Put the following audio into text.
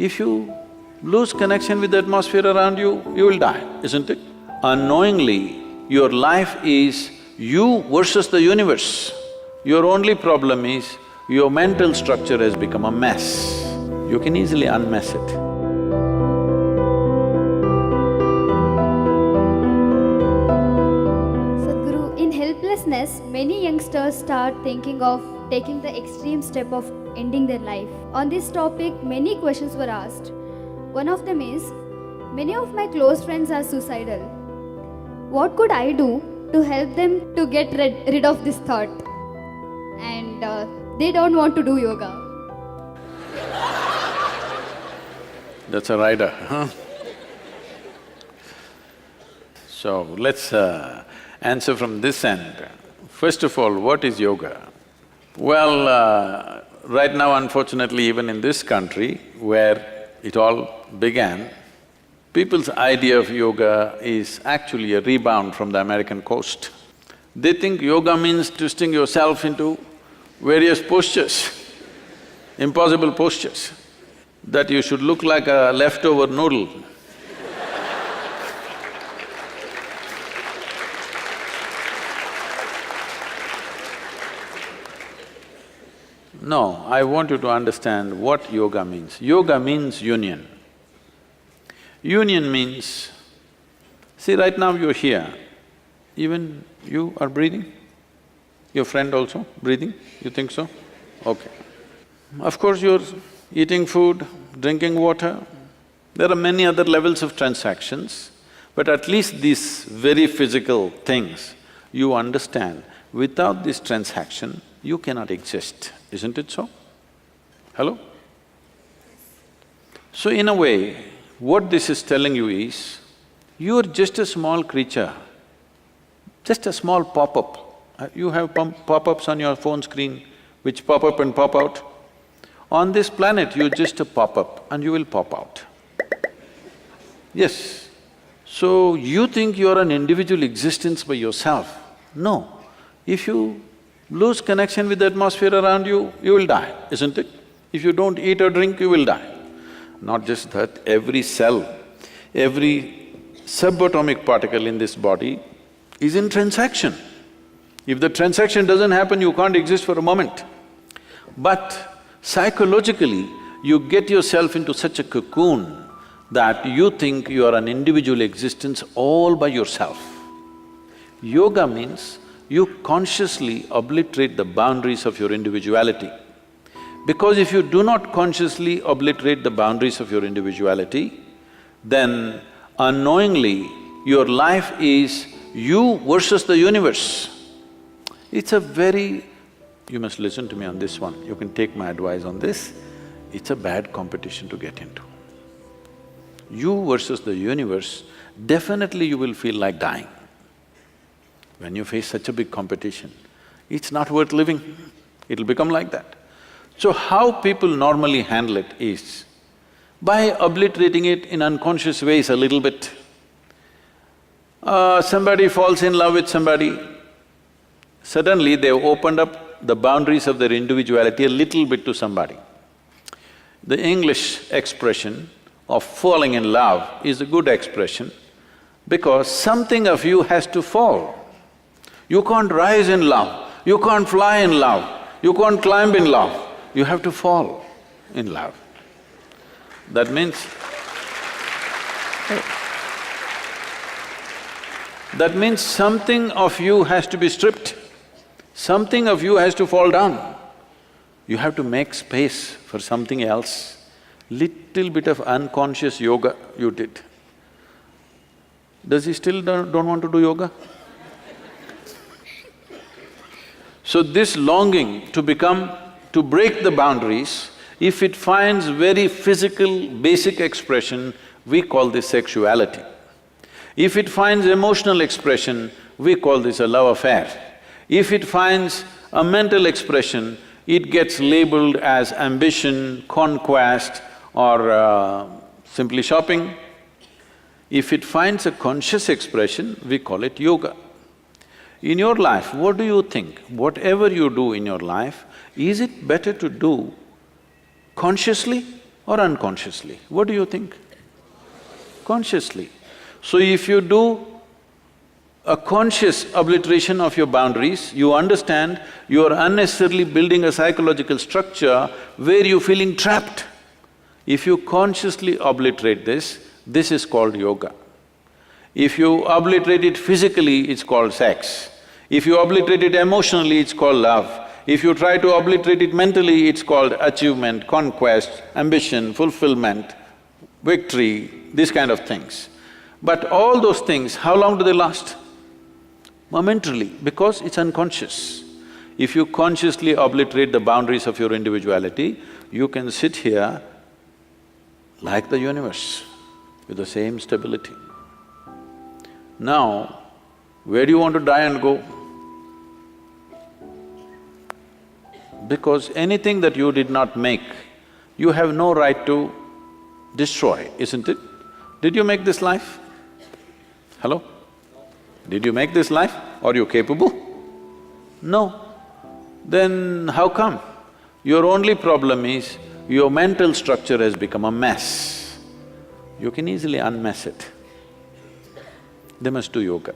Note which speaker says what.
Speaker 1: If you lose connection with the atmosphere around you, you will die, isn't it? Unknowingly, your life is you versus the universe. Your only problem is your mental structure has become a mess. You can easily unmess it.
Speaker 2: Sadhguru, in helplessness, many youngsters start thinking of taking the extreme step of ending their life. On this topic, many questions were asked. One of them is, many of my close friends are suicidal. What could I do to help them to get rid of this thought? And they don't want to do yoga.
Speaker 1: That's a rider, huh? So, let's answer from this end. First of all, what is yoga? Well, right now unfortunately even in this country where it all began, people's idea of yoga is actually a rebound from the American coast. They think yoga means twisting yourself into various postures, impossible postures, that you should look like a leftover noodle. No, I want you to understand what yoga means. Yoga means union. Union means… See, right now you're here, even you are breathing? Your friend also breathing? You think so? Okay. Of course you're eating food, drinking water. There are many other levels of transactions, but at least these very physical things, you understand, without this transaction, you cannot exist, isn't it so? Hello? So in a way, what this is telling you is, you're just a small creature, just a small pop-up. You have pop-ups on your phone screen which pop up and pop out. On this planet, you're just a pop-up and you will pop out. Yes. So, you think you're an individual existence by yourself. No. If you lose connection with the atmosphere around you, you will die, isn't it? If you don't eat or drink, you will die. Not just that, every cell, every subatomic particle in this body is in transaction. If the transaction doesn't happen, you can't exist for a moment. But psychologically, you get yourself into such a cocoon that you think you are an individual existence all by yourself. Yoga means you consciously obliterate the boundaries of your individuality. Because if you do not consciously obliterate the boundaries of your individuality, then unknowingly your life is you versus the universe. It's a very… You must listen to me on this one, you can take my advice on this. It's a bad competition to get into. You versus the universe, definitely you will feel like dying. When you face such a big competition, it's not worth living, it'll become like that. So how people normally handle it is by obliterating it in unconscious ways a little bit. Somebody falls in love with somebody, suddenly they've opened up the boundaries of their individuality a little bit to somebody. The English expression of falling in love is a good expression because something of you has to fall. You can't rise in love, you can't fly in love, you can't climb in love, you have to fall in love. That means… that means something of you has to be stripped, something of you has to fall down. You have to make space for something else. Little bit of unconscious yoga you did. Does he still don't want to do yoga? So this longing to break the boundaries, if it finds very physical, basic expression, we call this sexuality. If it finds emotional expression, we call this a love affair. If it finds a mental expression, it gets labeled as ambition, conquest or simply shopping. If it finds a conscious expression, we call it yoga. In your life, what do you think? Whatever you do in your life, is it better to do consciously or unconsciously? What do you think? Consciously. So if you do a conscious obliteration of your boundaries, you understand you are unnecessarily building a psychological structure where you're feeling trapped. If you consciously obliterate this is called yoga. If you obliterate it physically, it's called sex. If you obliterate it emotionally, it's called love. If you try to obliterate it mentally, it's called achievement, conquest, ambition, fulfillment, victory, these kind of things. But all those things, how long do they last? Momentarily, because it's unconscious. If you consciously obliterate the boundaries of your individuality, you can sit here like the universe, with the same stability. Now, where do you want to die and go? Because anything that you did not make, you have no right to destroy, isn't it? Did you make this life? Hello? Did you make this life? Are you capable? No. Then how come? Your only problem is your mental structure has become a mess. You can easily unmess it. They must do yoga.